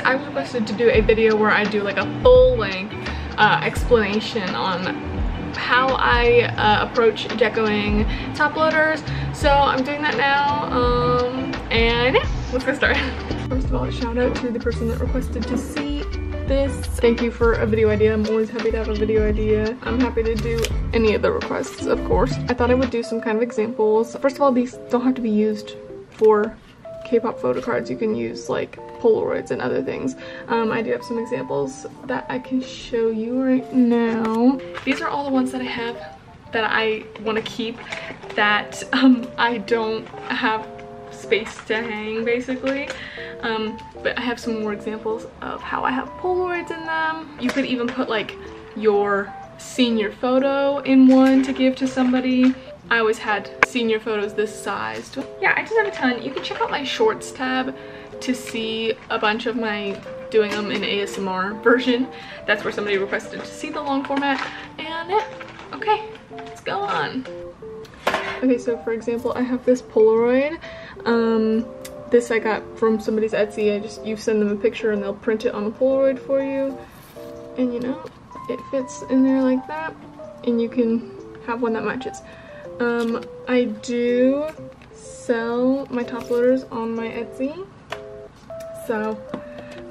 I was requested to do a video where I do like a full-length explanation on how I approach decoing top loaders. So I'm doing that now, and yeah, let's get started. First of all, shout out to the person that requested to see this. Thank you for a video idea. I'm always happy to have a video idea. I'm happy to do any of the requests, of course. I thought I would do some kind of examples. First of all, these don't have to be used for K-pop photo cards. You can use like Polaroids and other things. I do have some examples that I can show you right now. These are all the ones that I have that I want to keep that I don't have space to hang, basically. But I have some more examples of how I have Polaroids in them. You could even put like your senior photo in one to give to somebody. I always had senior photos this sized. Yeah, I just have a ton. You can check out my shorts tab to see a bunch of my doing them in ASMR version. That's where somebody requested to see the long format. And yeah, okay, let's go on. Okay, so for example, I have this Polaroid. This I got from somebody's Etsy. You send them a picture and they'll print it on a Polaroid for you. And you know, it fits in there like that. And you can have one that matches. I do sell my top loaders on my Etsy. So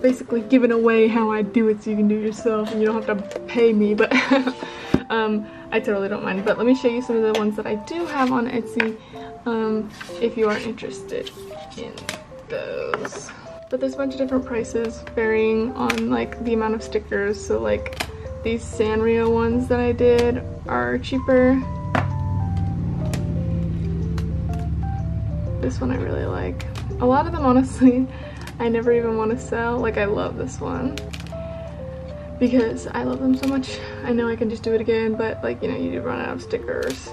basically giving away how I do it so you can do it yourself and you don't have to pay me, but I totally don't mind. But let me show you some of the ones that I do have on Etsy if you are interested in those. But there's a bunch of different prices varying on like the amount of stickers. So like these Sanrio ones that I did are cheaper. This one I really like. A lot of them, honestly, I never even want to sell. Like, I love this one because I love them so much. I know I can just do it again, but like, you know, you do run out of stickers.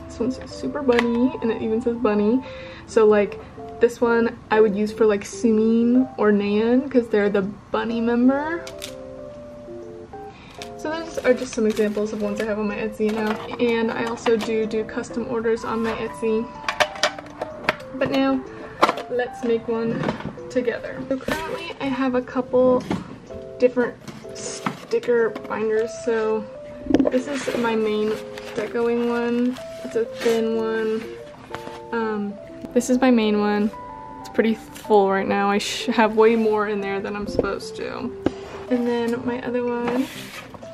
This one's super bunny, and it even says bunny. So like this one I would use for like Sieun or Nan because they're the bunny member. So those are just some examples of ones I have on my Etsy now. And I also do custom orders on my Etsy. But now let's make one together. So currently I have a couple different sticker binders. So this is my main decoing one. It's a thin one. This is my main one. It's pretty full right now. I have way more in there than I'm supposed to. And then my other one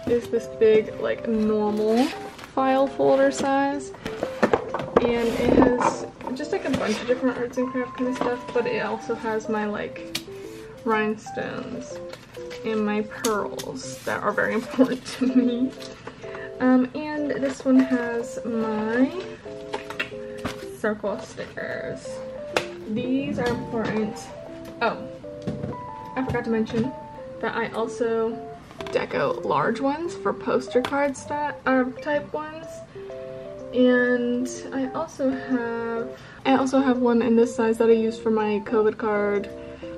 is this big like normal file folder size. And it has just like a bunch of different arts and craft kind of stuff, but it also has my like rhinestones and my pearls that are very important to me. And this one has my circle stickers. These are important. Oh, I forgot to mention that I also deco large ones for poster cards type ones. And I also have one in this size that I use for my COVID card,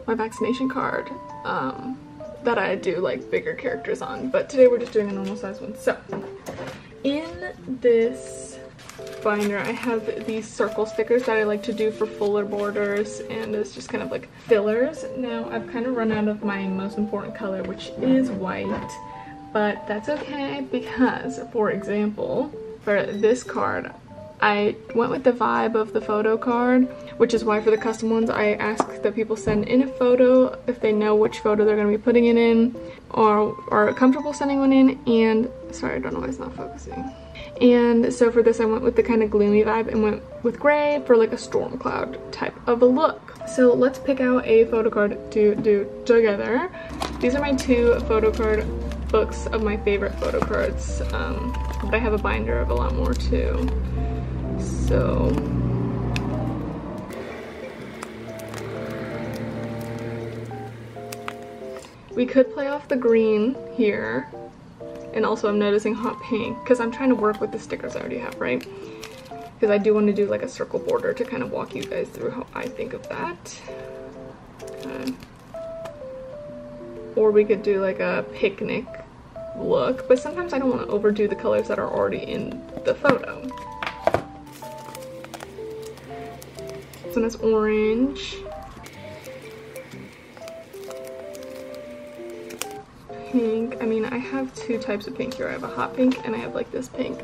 my vaccination card, that I do like bigger characters on. But today we're just doing a normal size one. So in this binder I have these circle stickers that I like to do for fuller borders, and it's just kind of like fillers. Now I've kind of run out of my most important color, which is white, but that's okay because, for example, for this card, I went with the vibe of the photo card, which is why for the custom ones I ask that people send in a photo if they know which photo they're going to be putting it in or are comfortable sending one in. And sorry, I don't know why it's not focusing. And so for this I went with the kind of gloomy vibe and went with gray for like a storm cloud type of a look. So let's pick out a photo card to do together. These are my two photo card books of my favorite photo cards, but I have a binder of a lot more too. So we could play off the green here, and also I'm noticing hot pink because I'm trying to work with the stickers I already have, right? Because I do want to do like a circle border to kind of walk you guys through how I think of that. Okay. Or we could do like a picnic look, but sometimes I don't want to overdo the colors that are already in the photo. This one is orange. pink. I mean, I have two types of pink here. I have a hot pink and I have like this pink.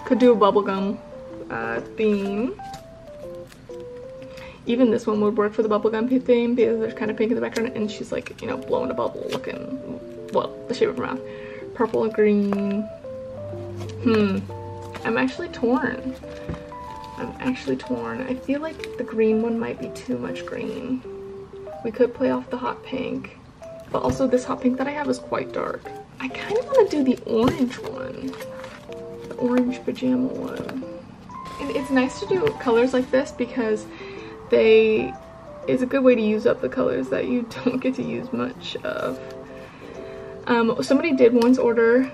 Could do a bubblegum theme. Even this one would work for the bubblegum theme because there's kind of pink in the background and she's like, you know, blowing a bubble looking, well, the shape of her mouth. Purple and green. I'm actually torn. I feel like the green one might be too much green. We could play off the hot pink, but also this hot pink that I have is quite dark. I kind of want to do the orange one. The orange pajama one. And it's nice to do colors like this because it's a good way to use up the colors that you don't get to use much of. Somebody did once order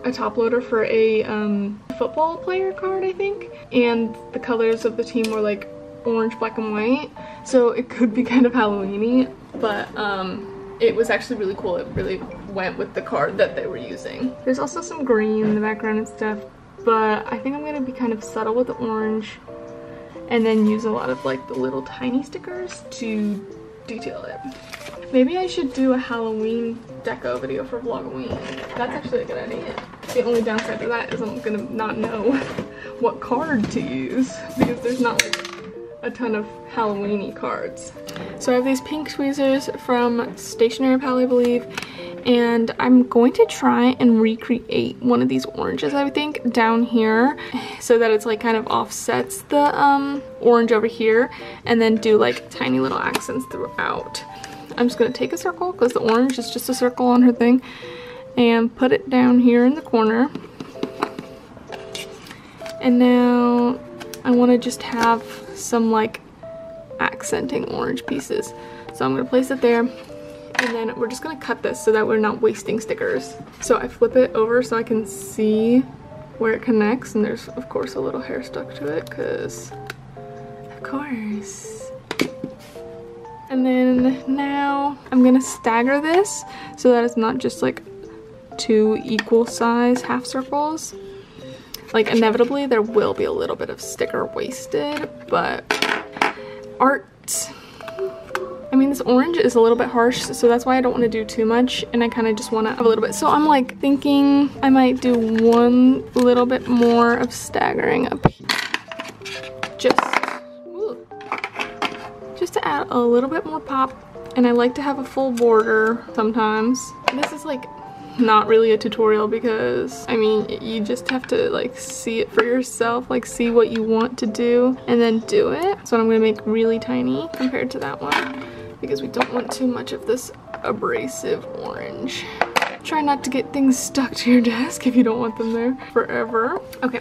a top loader for a football player card, I think, and the colors of the team were like orange, black, and white, so it could be kind of Halloween-y, but it was actually really cool. It really went with the card that they were using. There's also some green in the background and stuff, but I think I'm gonna be kind of subtle with the orange and then use a lot of like the little tiny stickers to detail it. Maybe I should do a Halloween deco video for Vlogoween. That's actually a good idea. The only downside to that is I'm gonna not know what card to use because there's not like a ton of Halloween-y cards. So I have these pink tweezers from Stationery Pal, I believe, and I'm going to try and recreate one of these oranges, I think, down here so that it's like kind of offsets the orange over here and then do like tiny little accents throughout. I'm just going to take a circle because the orange is just a circle on her thing and put it down here in the corner. And now I want to just have some like accenting orange pieces. So I'm going to place it there and then we're just going to cut this so that we're not wasting stickers. So I flip it over so I can see where it connects, and there's of course a little hair stuck to it because of course. And then now I'm gonna stagger this so that it's not just like two equal size half circles. Like inevitably there will be a little bit of sticker wasted, but art. I mean, this orange is a little bit harsh, so that's why I don't want to do too much, and I kind of just want to have a little bit. So I'm like thinking I might do one little bit more of staggering up here. Just to add a little bit more pop, and I like to have a full border sometimes. And this is like not really a tutorial because I mean you just have to like see it for yourself, like see what you want to do and then do it. So I'm gonna make really tiny compared to that one because we don't want too much of this abrasive orange. Try not to get things stuck to your desk if you don't want them there forever. Okay,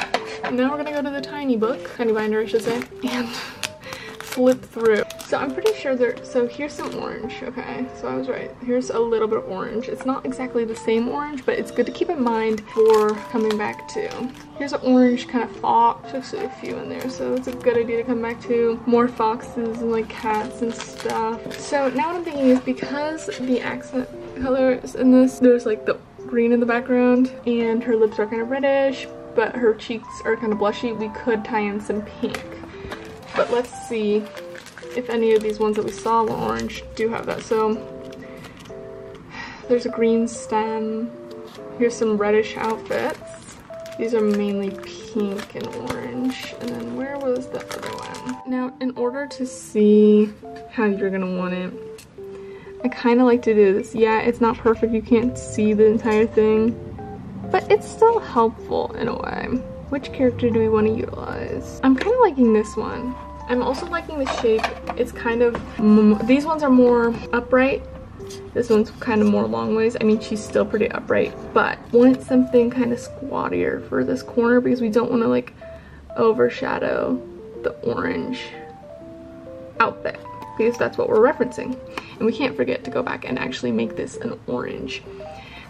now we're gonna go to the tiny binder I should say, and flip through. So I'm pretty sure so here's some orange, okay? So I was right. Here's a little bit of orange. It's not exactly the same orange, but it's good to keep in mind for coming back to. Here's an orange kind of fox. There's actually a few in there, so it's a good idea to come back to. More foxes and like cats and stuff. So now what I'm thinking is because the accent colors in this, there's like the green in the background and her lips are kind of reddish, but her cheeks are kind of blushy, we could tie in some pink. But let's see if any of these ones that we saw were orange do have that. So there's a green stem. Here's some reddish outfits. These are mainly pink and orange. And then where was the other one? Now, in order to see how you're gonna want it, I kind of like to do this. Yeah, it's not perfect. You can't see the entire thing, but it's still helpful in a way. Which character do we want to utilize? I'm kind of liking this one. I'm also liking the shape. It's kind of, these ones are more upright. This one's kind of more long ways. I mean, she's still pretty upright, but want something kind of squattier for this corner because we don't want to like overshadow the orange out there because that's what we're referencing. And we can't forget to go back and actually make this an orange.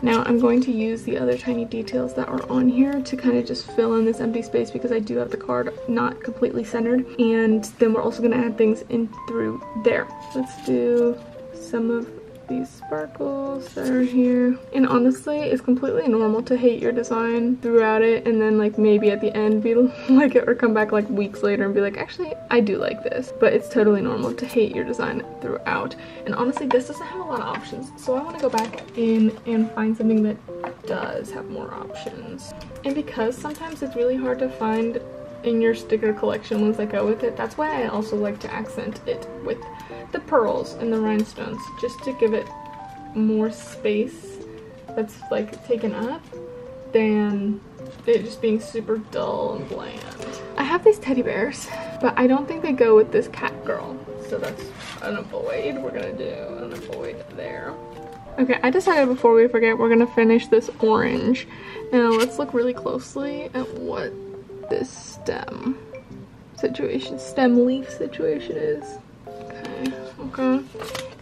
Now I'm going to use the other tiny details that are on here to kind of just fill in this empty space because I do have the card not completely centered. And then we're also going to add things in through there. Let's do some of these sparkles that are here. And honestly, it's completely normal to hate your design throughout it and then like maybe at the end be like it, or come back like weeks later and be like, actually I do like this. But it's totally normal to hate your design throughout. And honestly, this doesn't have a lot of options, so I want to go back in and find something that does have more options. And because sometimes it's really hard to find in your sticker collection ones that go with it, that's why I also like to accent it with the pearls and the rhinestones, just to give it more space that's like taken up than it just being super dull and bland. I have these teddy bears, but I don't think they go with this cat girl, so that's an avoid. We're gonna do an avoid there. Okay, I decided before we forget we're gonna finish this orange. Now let's look really closely at what this stem leaf situation is. Okay.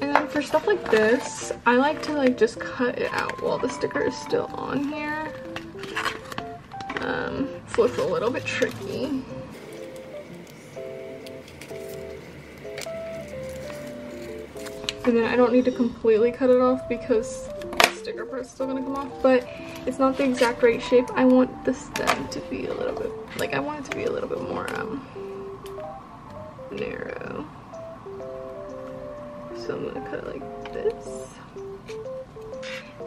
And then for stuff like this, I like to like just cut it out while the sticker is still on here. So it's a little bit tricky. And then I don't need to completely cut it off because the sticker part is still gonna come off, but it's not the exact right shape. I want the stem to be a little bit, like I want it to be a little bit more narrow. So I'm gonna cut it like this.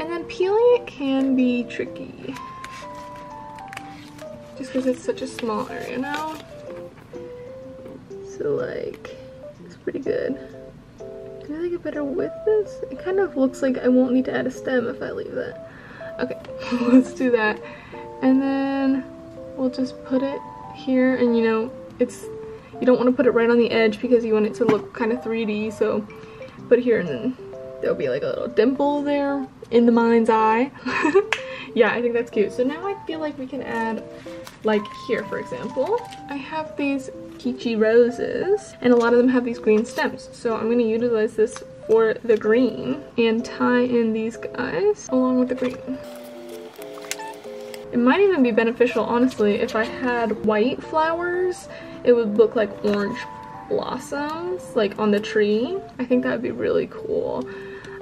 And then peeling it can be tricky, just because it's such a small area now. So like, it's pretty good. Can I get better with this? It kind of looks like I won't need to add a stem if I leave that. Okay, let's do that. And then we'll just put it here, and you know, you don't want to put it right on the edge because you want it to look kind of 3D, so put it here and then there'll be like a little dimple there in the mind's eye. Yeah, I think that's cute. So now I feel like we can add, like here for example, I have these peachy roses and a lot of them have these green stems, so I'm going to utilize this for the green and tie in these guys along with the green. It might even be beneficial, honestly, if I had white flowers, it would look like orange blossoms like on the tree. I think that would be really cool.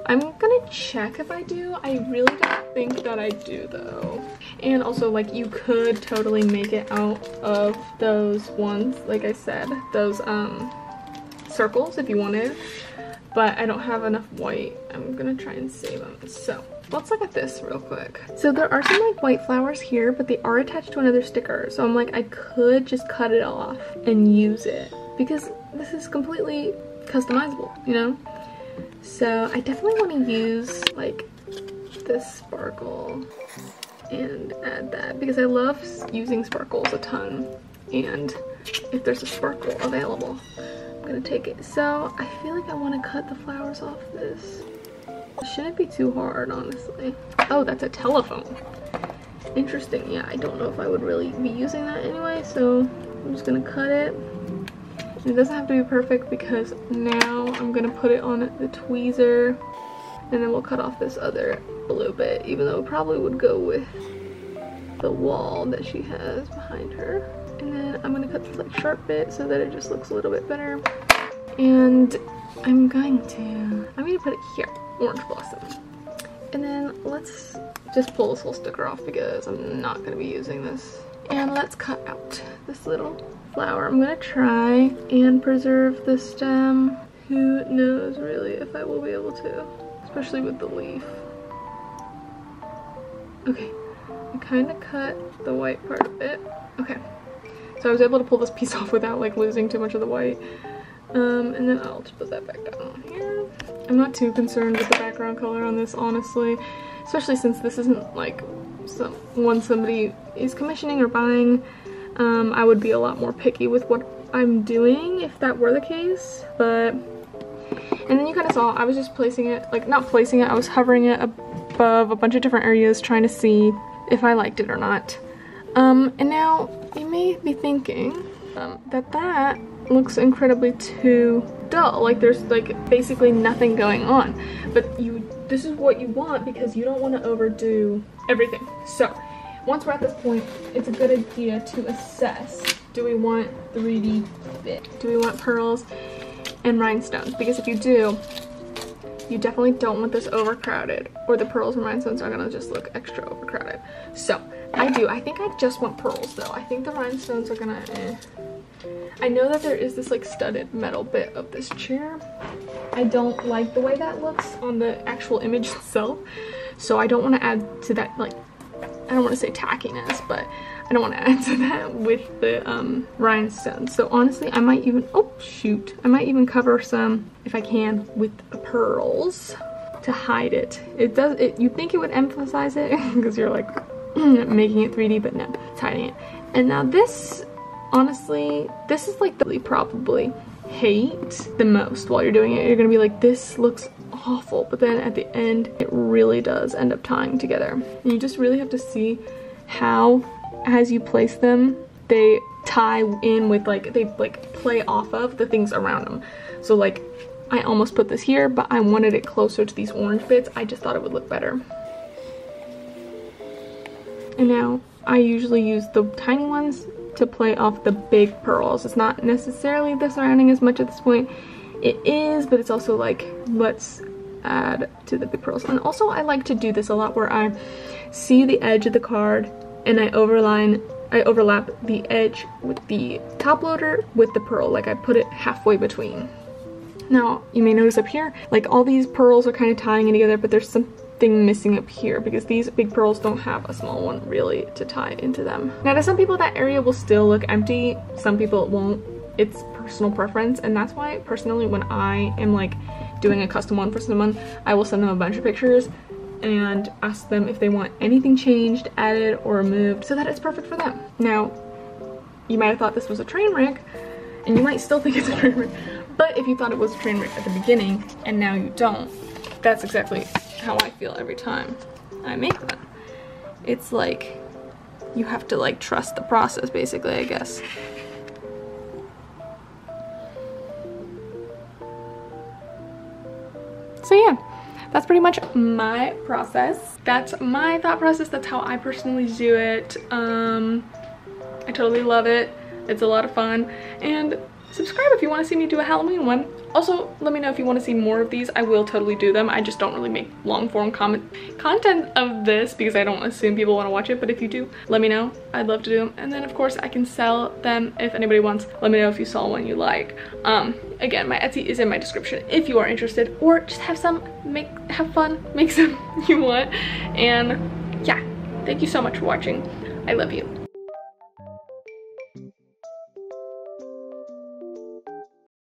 I'm gonna check if I do. I really don't think that I do though. And also, like, you could totally make it out of those ones, like I said, those circles if you wanted, but I don't have enough white. I'm gonna try and save them. So let's look at this real quick. So there are some like white flowers here, but they are attached to another sticker, so I'm like, I could just cut it off and use it because this is completely customizable, you know? So I definitely want to use like this sparkle and add that because I love using sparkles a ton, and if there's a sparkle available, I'm gonna take it. So I feel like I want to cut the flowers off this. It shouldn't be too hard, honestly. Oh, that's a telephone. Interesting. Yeah, I don't know if I would really be using that anyway, so I'm just gonna cut it. And it doesn't have to be perfect because now I'm gonna put it on the tweezer, and then we'll cut off this other blue bit, even though it probably would go with the wall that she has behind her. And then I'm gonna cut this like sharp bit so that it just looks a little bit better. And I'm gonna put it here, orange blossom. And then let's just pull this whole sticker off because I'm not gonna be using this. And let's cut out this little flower. I'm gonna try and preserve the stem. Who knows really if I will be able to, especially with the leaf. Okay, I kind of cut the white part of it. Okay, so I was able to pull this piece off without like losing too much of the white. And then I'll just put that back down on here. I'm not too concerned with the background color on this, honestly, especially since this isn't like one somebody is commissioning or buying. I would be a lot more picky with what I'm doing if that were the case, but, and then you kind of saw I was just placing it, like not placing it, I was hovering it above a bunch of different areas trying to see if I liked it or not. And now you may be thinking that looks incredibly too dull, like there's like basically nothing going on, but this is what you want because you don't want to overdo everything. So once we're at this point, it's a good idea to assess, do we want 3D bit? Do we want pearls and rhinestones? Because if you do, You definitely don't want this overcrowded, or the pearls and rhinestones are gonna just look extra overcrowded. So I think I just want pearls though. I think the rhinestones are gonna I know that there is this like studded metal bit of this chair. I don't like the way that looks on the actual image itself, so I don't want to add to that, like, I don't want to say tackiness, but I don't want to add to that with the rhinestones. So honestly, I might even, oh shoot, I might even cover some, if I can, with the pearls to hide it. It does, you'd think it would emphasize it because you're like making it 3D, but no, it's hiding it. And now this, honestly, this is like the you probably hate the most while you're doing it. You're gonna be like, this looks awful, but then at the end it really does end up tying together. And you just really have to see how, as you place them, they tie in with, like, they like play off of the things around them. So like, I almost put this here, but I wanted it closer to these orange bits. I just thought it would look better. And now I usually use the tiny ones to play off the big pearls. It's not necessarily the surrounding as much at this point. It is, but it's also like, let's add to the big pearls. And also I like to do this a lot where I see the edge of the card and I overlap the edge with the top loader with the pearl. Like, I put it halfway between. Now you may notice up here, like, all these pearls are kind of tying in together, but there's something missing up here because these big pearls don't have a small one really to tie into them. Now to some people that area will still look empty, some people it won't. It's personal preference, and that's why personally when I am like doing a custom one for someone, I will send them a bunch of pictures and ask them if they want anything changed, added, or removed so that it's perfect for them. Now you might have thought this was a train wreck, and you might still think it's a train wreck, but if you thought it was a train wreck at the beginning and now you don't, that's exactly how I feel every time I make them. It's like, you have to like trust the process basically, I guess. So yeah, that's pretty much my process. That's my thought process. That's how I personally do it. I totally love it. It's a lot of fun. And subscribe if you want to see me do a Halloween one. Also, let me know if you want to see more of these. I will totally do them. I just don't really make long form content of this because I don't assume people want to watch it. But if you do, let me know. I'd love to do them. And then of course I can sell them if anybody wants. Let me know if you saw one you like. Again, my Etsy is in my description if you are interested, or just have fun, make some you want. And yeah, thank you so much for watching. I love you.